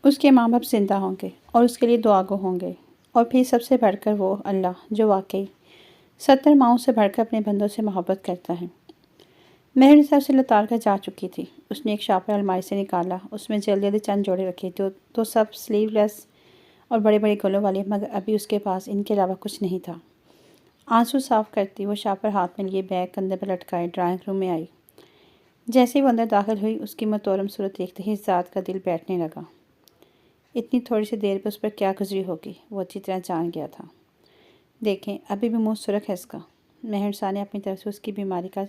اس کے ماں باپ زندہ ہوں گے اور اس کے لیے دعاگو ہوں گے، اور پھر سب سے بڑھ کر وہ اللہ جو واقعی 70 ماؤں سے بڑھ کر اپنے بندوں سے محبت کرتا ہے۔ مہر نساء سے لتار کر جا چکی تھی۔ اس نے ایک شاپر الماری سے نکالا، اس میں جلدی جلدی چند جوڑے رکھے تو سب سلیو لیس اور بڑے بڑے گلوں والے، مگر ابھی اس کے پاس ان کے علاوہ کچھ نہیں تھا۔ آنسو صاف کرتی وہ شاپر ہاتھ میں لیے بیگ کندھے پر لٹکائے ڈرائنگ روم میں آئی۔ جیسے ہی وہ اندر داخل ہوئی، اس کی متورم صورت دیکھتے ہی ذات کا دل بیٹھنے لگا۔ اتنی تھوڑی سی دیر پہ اس پر کیا گزری ہوگی وہ اچھی طرح جان گیا تھا۔ دیکھیں ابھی بھی منہ سرخ ہے اس کا۔ مہر نساء نے اپنی طرف سے اس کی بیماری کا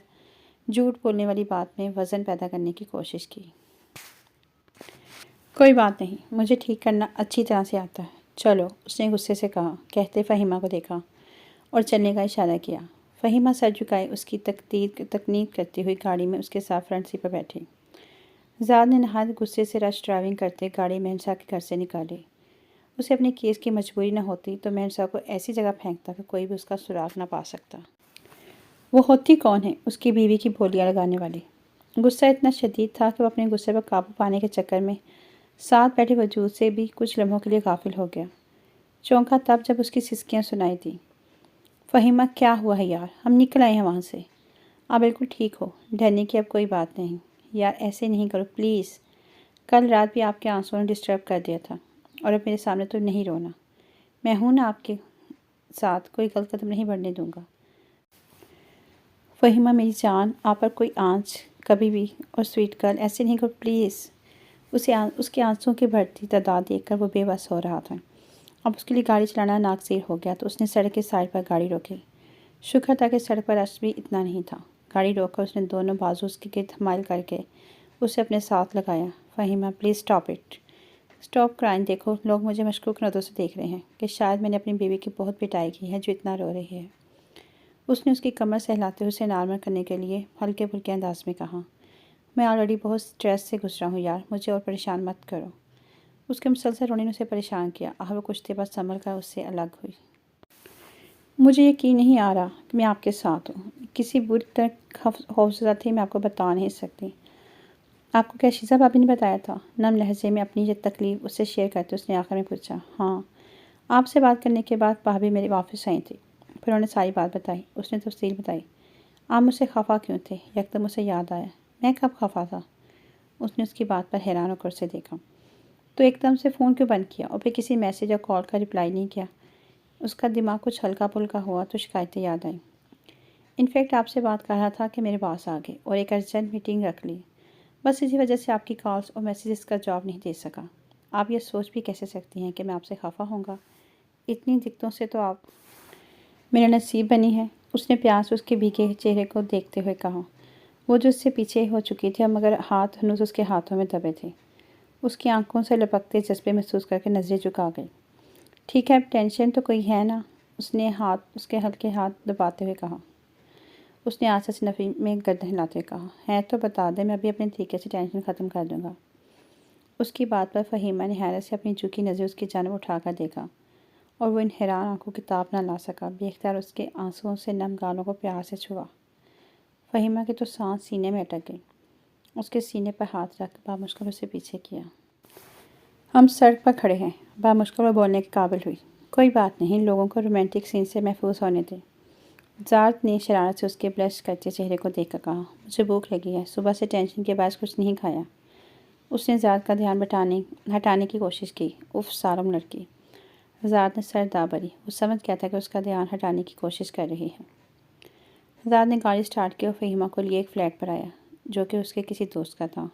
جھوٹ بولنے والی بات میں وزن پیدا کرنے کی کوشش کی۔ کوئی بات نہیں، مجھے ٹھیک کرنا اچھی طرح سے آتا ہے، چلو، اس نے غصے سے کہا، کہتے فہیمہ کو دیکھا اور چلنے کا اشارہ کیا۔ فہیمہ سر جھکائے اس کی تکنیک کرتی ہوئی گاڑی میں اس کے ساتھ فرنٹ سیٹ پر بیٹھی۔ زاد نے نہایت غصے سے رش ڈرائیونگ کرتے گاڑی مہر نساء کے گھر سے نکالی۔ اسے اپنے کیس کی مجبوری نہ ہوتی تو مہر نساء کو ایسی جگہ پھینکتا کہ کوئی بھی اس کا سراغ نہ پا سکتا۔ وہ ہوتی کون ہے؟ اس کی بیوی کی بولیاں لگانے والی۔ غصہ اتنا شدید تھا کہ وہ اپنے غصے پر قابو پانے کے چکر میں ساتھ بیٹھے وجود سے بھی کچھ لمحوں کے لیے غافل ہو گیا۔ چونکا تب جب اس کی سسکیاں سنائی تھیں۔ فہیمہ کیا ہوا ہے یار؟ ہم نکل آئے ہیں وہاں سے۔ آپ بالکل ٹھیک ہو، ڈرنے کی اب کوئی بات نہیں۔ یار ایسے نہیں کرو پلیز، کل رات بھی آپ کے آنسوؤں نے ڈسٹرب کر دیا تھا، اور اب میرے سامنے تو نہیں رونا۔ میں ہوں نا آپ کے ساتھ، کوئی غلط قدم نہیں بڑھنے دوں گا۔ فہیمہ میری جان، آپ پر کوئی آنچ کبھی بھی، اور سویٹ گرل ایسے نہیں کرو پلیز۔ اس کے آنسوؤں کی بڑھتی تعداد دیکھ کر وہ بے بس ہو رہا تھا۔ اب اس کے لیے گاڑی چلانا ناگزیر ہو گیا تو اس نے سڑک کے سائڈ پر گاڑی روکی۔ شکر تھا کہ سڑک پر رش بھی اتنا نہیں تھا۔ گاڑی روک کر اس نے دونوں بازو اس کے گرد حمائل کر کے اسے اپنے ساتھ لگایا۔ Fahima please stop it, stop crying, دیکھو لوگ مجھے مشکوک نظروں سے دیکھ رہے ہیں کہ شاید میں نے اپنی بیوی کی بہت پٹائی کی ہے جو اتنا رو رہی ہے۔ اس نے اس کی کمر سہلاتے ہوئے اسے نارمل کرنے کے لیے ہلکے پھلکے انداز میں کہا، میں آلریڈی بہت سٹریس سے گزرا ہوں یار، مجھے اور پریشان مت کرو۔ اس کے مسلسل رونے نے اسے پریشان کیا۔ وہ کچھ دیر بعد سنبھل کر اس سے الگ ہوئی۔ مجھے یقین نہیں آ رہا کہ میں آپ کے ساتھ ہوں، کسی بری طرح خوفزدہ تھی، میں آپ کو بتا نہیں سکتی۔ آپ کو کیا شیزا بھابی نے بتایا تھا؟ نرم لہجے میں اپنی یہ تکلیف اس سے شیئر کرتے اس نے آخر میں پوچھا۔ ہاں، آپ سے بات کرنے کے بعد بھابی میرے آفس آئی تھی، پھر انہوں نے ساری بات بتائی۔ اس نے تفصیل بتائی۔ آپ مجھ سے خفا کیوں تھے؟ یکدم اسے یاد آیا، میں کب خفا تھا؟ اس نے اس کی بات پر حیران ہو کر اسے دیکھا۔ تو ایک دم سے فون کیوں بند کیا اور پھر کسی میسیج یا کال کا رپلائی نہیں کیا؟ اس کا دماغ کچھ ہلکا پھلکا ہوا تو شکایتیں یاد آئیں۔ انفیکٹ آپ سے بات کر رہا تھا کہ میرے باس آ گئے اور ایک ارجنٹ میٹنگ رکھ لی، بس اسی وجہ سے آپ کی کالز اور میسیجز کا جواب نہیں دے سکا۔ آپ یہ سوچ بھی کیسے سکتی ہیں کہ میں آپ سے خفا ہوں گا؟ اتنی دقتوں سے تو آپ میرا نصیب بنی ہے۔ اس نے پیار سے اس کے بھیگے چہرے کو دیکھتے ہوئے کہا۔ وہ جو اس سے پیچھے ہو چکی تھی مگر ہاتھ ہنوز اس کے ہاتھوں میں دبے تھے۔ اس کی آنکھوں سے لپکتے جذبے محسوس کر کے نظریں جھکا گئی۔ ٹھیک ہے، اب ٹینشن تو کوئی ہے نا؟ اس کے ہلکے ہاتھ دباتے ہوئے کہا۔ اس نے آہستہ نفی میں گردن ہلاتے ہوئے کہا، ہے تو بتا دے، میں ابھی اپنے طریقے سے ٹینشن ختم کر دوں گا۔ اس کی بات پر فہیمہ نے حیرت سے اپنی جھکی نظر اس کی جانب اٹھا کر دیکھا، اور وہ ان حیران آنکھوں کی تاب نہ لا سکا۔ بے اختیار اس کے آنسوؤں سے نم گالوں کو پیار سے چھوا۔ فہیمہ کی تو سانس سینے میں اٹک گئی۔ اس کے سینے پر ہاتھ رکھ بامشکل اسے پیچھے کیا۔ ہم سڑک پر کھڑے ہیں، بامشکل وہ بولنے کے قابل ہوئی۔ کوئی بات نہیں، لوگوں کو رومانٹک سین سے محفوظ ہونے دیں۔ زاد نے شرارت سے اس کے بلش کرتے چہرے کو دیکھ کر کہا، مجھے بھوک لگی ہے، صبح سے ٹینشن کے باعث کچھ نہیں کھایا۔ اس نے زاد کا دھیان ہٹانے کی کوشش کی۔ اف ظالم لڑکی۔ زاد نے سر دابری۔ وہ سمجھ گیا تھا کہ اس کا دھیان ہٹانے کی کوشش کر رہی ہے۔ زاد نے گاڑی سٹارٹ کی اور فہیمہ کو لیے ایک فلیٹ پر آیا جو کہ اس کے کسی دوست کا تھا۔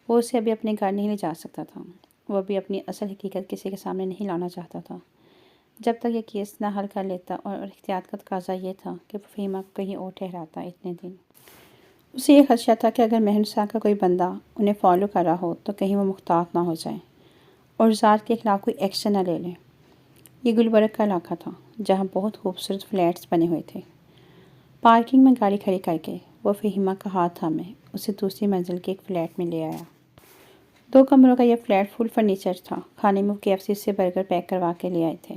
وہ اسے ابھی اپنے گھر نہیں لے جا سکتا تھا۔ وہ ابھی اپنی اصل حقیقت کسی کے سامنے نہیں لانا چاہتا تھا۔ جب تک یہ کیس نہ حل کر لیتا، اور احتیاط کا تقاضا یہ تھا کہ وہ فہیمہ کو کہیں اور ٹھہراتا اتنے دن۔ اسے یہ خدشہ تھا کہ اگر مہر نساء کا کوئی بندہ انہیں فالو کر رہا ہو تو کہیں وہ محتاط نہ ہو جائیں اور زاد کے خلاف کوئی ایکشن نہ لے لیں۔ یہ گلبرگ کا علاقہ تھا جہاں بہت خوبصورت فلیٹس بنے ہوئے تھے۔ پارکنگ میں گاڑی کھڑی کر کے وہ فہیمہ کا ہاتھ تھامے اسے دوسری منزل کے ایک فلیٹ میں لے آیا۔ 2 کمروں کا یہ فلیٹ فل فرنیچر تھا۔ کھانے میں وہ KFC سے برگر پیک کروا کے لے آئے تھے۔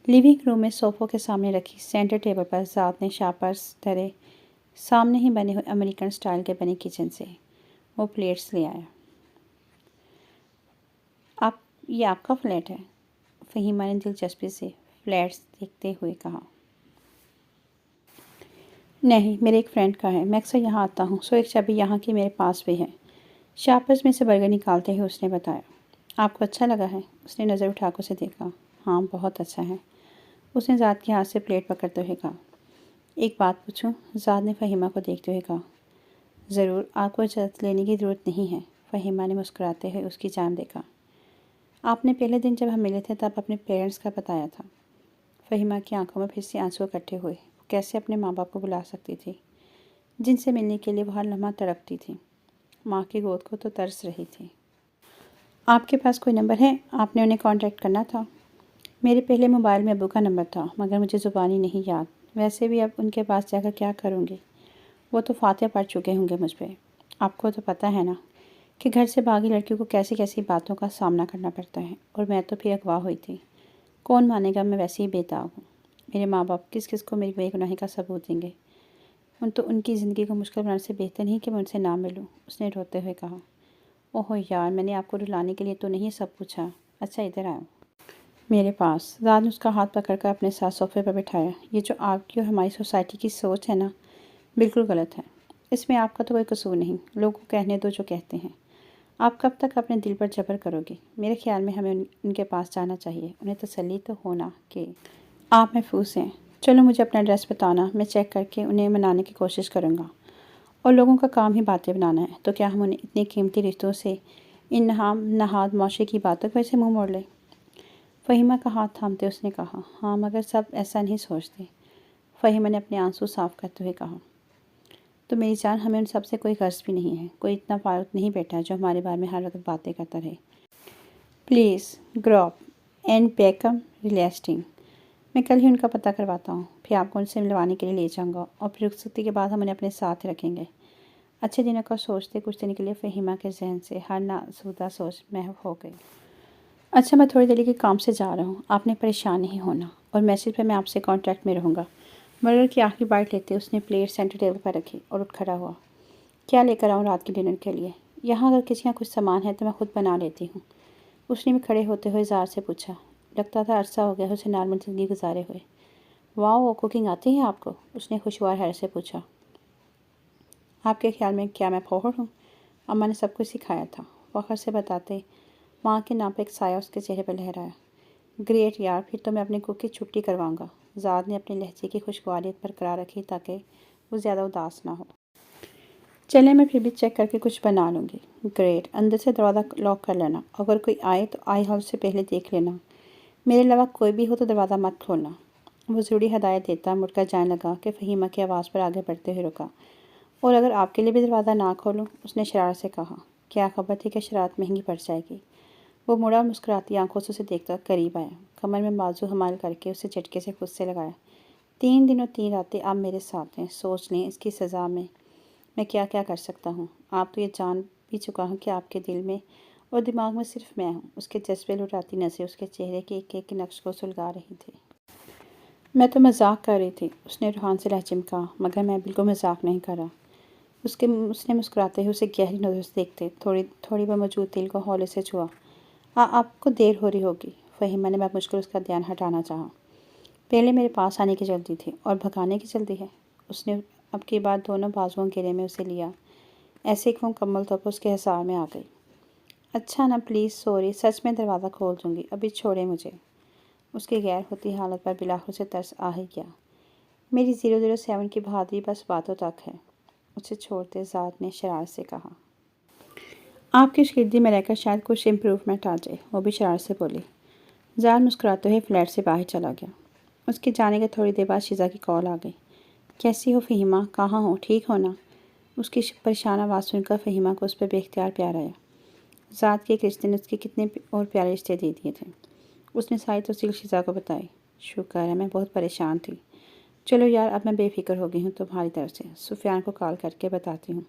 لیونگ روم میں صوفوں کے سامنے رکھی سینٹر ٹیبل پر زاد نے شاپرز دھرے سامنے ہی بنے ہوئے امریکن سٹائل کے بنے کچن سے وہ پلیٹس لے آیا۔ یہ آپ کا فلیٹ ہے؟ فہیمہ نے دلچسپی سے فلیٹس دیکھتے ہوئے کہا۔ نہیں، میرے ایک فرینڈ کا ہے، میں اکثر یہاں آتا ہوں، سو ایک چابی یہاں کی میرے پاس بھی ہے، شاپرز میں سے برگر نکالتے ہوئے اس نے بتایا۔ آپ کو اچھا لگا ہے؟ اس نے نظر اٹھا کر اسے دیکھا۔ ہاں، بہت اچھا ہے، اس نے زاد کے ہاتھ سے پلیٹ پکڑتے ہوئے کہا۔ ایک بات پوچھوں؟ زاد نے فہیمہ کو دیکھتے ہوئے کہا۔ ضرور، آپ کو اجازت لینے کی ضرورت نہیں ہے، فہیمہ نے مسکراتے ہوئے اس کی جانب دیکھا۔ آپ نے پہلے دن جب ہم ملے تھے تب اپنے پیرنٹس کا بتایا تھا۔ فہیمہ کی آنکھوں میں پھر سے آنسو اکٹھے ہوئے۔ وہ کیسے اپنے ماں باپ کو بلا سکتی تھی جن سے ملنے کے لیے وہ ہر لمحہ تڑپتی تھی؟ ماں کی گود کو تو ترس رہی تھی۔ آپ کے پاس کوئی نمبر ہے؟ آپ نے انہیں کانٹیکٹ کرنا تھا۔ میرے پہلے موبائل میں ابو کا نمبر تھا مگر مجھے زبانی نہیں یاد، ویسے بھی اب ان کے پاس جا کر کیا کروں گی؟ وہ تو فاتحہ پڑھ چکے ہوں گے مجھ پہ۔ آپ کو تو پتہ ہے نا کہ گھر سے بھاگی لڑکیوں کو کیسی کیسی باتوں کا سامنا کرنا پڑتا ہے، اور میں تو پھر اغوا ہوئی تھی۔ کون مانے گا، میں ویسے ہی بے داغ ہوں۔ میرے ماں باپ کس کس کو میری بے گناہی کا ثبوت دیں گے؟ ان کی زندگی کو مشکل بنانے سے بہتر نہیں کہ میں ان سے نہ ملوں، اس نے روتے ہوئے کہا۔ اوہ یار، میں نے آپ کو رلانے کے لیے تو نہیں سب پوچھا۔ اچھا ادھر آؤ میرے پاس۔ زاد نے اس کا ہاتھ پکڑ کر اپنے ساتھ صوفے پر بٹھایا۔ یہ جو آپ کی اور ہماری سوسائٹی کی سوچ ہے نا، بالکل غلط ہے۔ اس میں آپ کا تو کوئی قصور نہیں، لوگوں کو کہنے دو جو کہتے ہیں۔ آپ کب تک اپنے دل پر جبر کرو گی؟ میرے خیال میں ہمیں ان کے پاس جانا چاہیے، انہیں تسلی تو ہونا کہ آپ محفوظ ہیں۔ چلو مجھے اپنا ایڈریس بتانا، میں چیک کر کے انہیں منانے کی کوشش کروں گا۔ اور لوگوں کا کام ہی باتیں بنانا ہے، تو کیا ہم انہیں اتنے قیمتی رشتوں سے ان نہاد معاشرے کی باتوں کی وجہ سے منہ موڑ لیں؟ فہیمہ کا ہاتھ تھامتے اس نے کہا۔ ہاں، مگر سب ایسا نہیں سوچتے، فہیمہ نے اپنے آنسو صاف کرتے ہوئے کہا۔ تو میری جان، ہمیں ان سب سے کوئی غرض بھی نہیں ہے، کوئی اتنا فارغ نہیں بیٹھا جو ہمارے بارے میں ہر وقت باتیں کرتا رہے۔ Please grow up and become realistic. میں کل ہی ان کا پتہ کرواتا ہوں، پھر آپ کو ان سے ملوانے کے لیے لے جاؤں گا، اور پھر رخصتی کے بعد ہم انہیں اپنے ساتھ رکھیں گے۔ اچھے دنوں کا سوچتے کچھ دن کے لیے فہیمہ کے ذہن سے ہر ناسودہ سوچ محو ہو گئی۔ اچھا، میں تھوڑی دیر کے کام سے جا رہا ہوں، آپ نے پریشان نہیں ہونا، اور میسج پہ میں آپ سے کانٹیکٹ میں رہوں گا۔ برگر کی آخری بائٹ لیتے اس نے پلیٹ سینٹر ٹیبل پر رکھی اور اٹھ کھڑا ہوا۔ کیا لے کر آؤں رات کے ڈنر کے لیے؟ یہاں اگر کسی کا کچھ سامان ہے تو میں خود بنا لیتی ہوں، اس نے بھی کھڑے ہوتے ہوئے زار سے پوچھا۔ لگتا تھا عرصہ ہو گیا اسے نارمل زندگی گزارے ہوئے۔ واؤ، کوکنگ آتی ہے آپ کو؟ اس نے خوشگوار حیرت سے پوچھا۔ آپ کے خیال میں کیا میں پھوہڑ ہوں؟ اماں نے سب کچھ سکھایا تھا، فخر سے بتاتے ماں کے نام پہ ایک سایہ اس کے چہرے پر لہرایا۔ گریٹ یار، پھر تو میں اپنے کوک کی چھٹی کرواؤں گا۔ زاد نے اپنے لہجے کی خوشگواریت برقرار رکھی تاکہ وہ زیادہ اداس نہ ہو۔ چلیں، میں پھر بھی چیک کر کے کچھ بنا لوں گی۔ گریٹ، اندر سے دروازہ لاک کر لینا، اگر کوئی آئے تو آئی ہال سے پہلے دیکھ لینا، میرے علاوہ کوئی بھی ہو تو دروازہ مت کھولنا۔ وہ ضروری ہدایت دیتا مڑ کر جانے لگا کہ فہیمہ کی آواز پر آگے بڑھتے ہوئے رکا۔ اور اگر آپ کے لیے بھی دروازہ نہ کھولوں، اس نے شرارت سے کہا۔ کیا خبر تھی کہ شرارت مہنگی پڑ جائے گی؟ وہ مڑا اور مسکراتی آنکھوں سے اسے دیکھتا قریب آیا، کمر میں بازو حمال کر کے اسے جھٹکے سے خود سے لگایا۔ 3 دن اور 3 راتیں آپ میرے ساتھ ہیں، سوچ لیں اس کی سزا میں کیا کیا کر سکتا ہوں۔ آپ تو یہ جان بھی چکا ہوں کہ آپ کے دل میں اور دماغ میں صرف میں ہوں۔ اس کے جذبے لٹاتی نظریں اس کے چہرے کے ایک ایک نقش کو سلگا رہی تھی۔ میں تو مذاق کر رہی تھی، اس نے روحان سے لہجے میں کہا، مگر میں بالکل مذاق نہیں کر رہا۔ اس نے مسکراتے ہوئے اسے گہری نظروں سے دیکھتے تھوڑی بموجود دل کو ہولے سے چھوا۔ آپ کو دیر ہو رہی ہوگی، فہیمہ نے بہت مشکل اس کا دھیان ہٹانا چاہا۔ پہلے میرے پاس آنے کی جلدی تھی اور بھگانے کی جلدی ہے۔ اس نے اب کی بات دونوں بازوؤں گھیرے میں اسے لیا، ایسے کہ وہ مکمل طور پر اس کے حصار میں آ گئی۔ اچھا نا، پلیز سوری، سچ میں دروازہ کھول دوں گی، ابھی چھوڑیں مجھے۔ اس کی غیر ہوتی حالت پر بلاخر سے ترس آ ہی گیا۔ میری 007 کی بہادری بس باتوں تک ہے، اسے چھوڑتے زاد نے شرارت سے کہا۔ آپ کی شگردی میں رہ کر شاید کچھ امپروومنٹ آ جائے، وہ بھی شرارت سے بولی۔ زاد مسکراتے ہوئے فلیٹ سے باہر چلا گیا۔ اس کے جانے کے تھوڑی دیر بعد شیزا کی کال آ گئی۔ کیسی ہو فہیمہ؟ کہاں ہو؟ ٹھیک ہو نا؟ اس کی پریشان آواز سن کر فہیمہ کو اس پر بے اختیار پیار آیا۔ زاد کے ایک رشتے نے اس کے کتنے اور پیارے رشتے دے دیے تھے۔ اس نے ساری تفصیل شیزا کو بتائی۔ شکر ہے، میں بہت پریشان تھی۔ چلو یار، اب میں بے فکر ہو گئی ہوں تمہاری طرف سے، سفیان کو کال کر کے بتاتی ہوں۔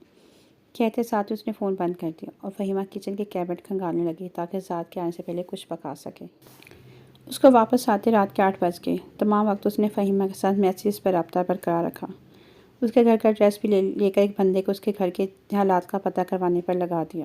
کہتے ساتھ ہی اس نے فون بند کر دیا اور فہیمہ کچن کے کیبنٹ کھنگالنے لگی تاکہ زاد کے آنے سے پہلے کچھ پکا سکے۔ اس کو واپس آتے رات کے 8 بج گئے۔ تمام وقت اس نے فہیمہ کے ساتھ میسیج پر رابطہ برقرار رکھا۔ اس کے گھر کا ایڈریس بھی لے کر ایک بندے کو اس کے گھر کے حالات کا پتہ کروانے پر لگا دیا۔